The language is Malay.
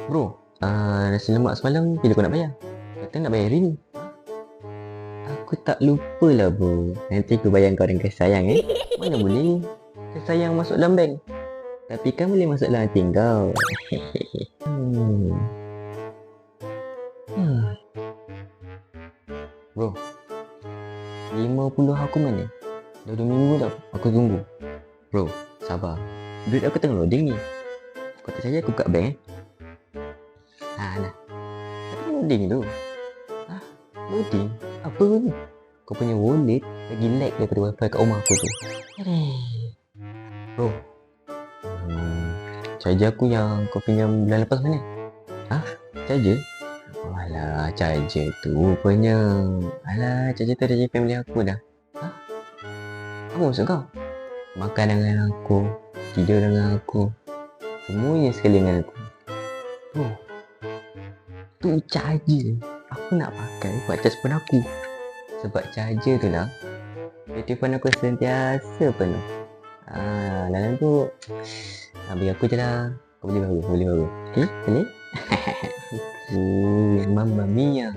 Bro, nasi lemak semalam bila kau nak bayar? Kata nak bayar hari ni. Aku tak lupa lah bro. Nanti aku bayar kau dengan kasih sayang Mana boleh? Kasih sayang masuk dalam bank. Tapi kan boleh masuk dalam hati kau. Bro, 50 aku mana? Dah 2 minggu tak aku tunggu. Bro, sabar. Duit aku tengah loading ni. Kau tak percaya aku buka bank nah. Tapi loading tu. Loading? Apa ni? Kau punya wallet lagi lag daripada wifi kat rumah aku tu. Bro, charger aku yang kau pinjam bulan lepas mana? Charger? Alah, charger tu rupanya. Alah, charger tu dah jadi family aku dah. Apa maksud kau? Makan dengan aku, tidur dengan aku, semuanya sekali dengan aku. Bro, tu charger aku nak pakai buat charge phone aku. Sebab charger tu lah telefon aku sentiasa penuh. Dalam tu bagi aku je lah. Kau boleh baru. Boleh? Boleh? Mamma mia.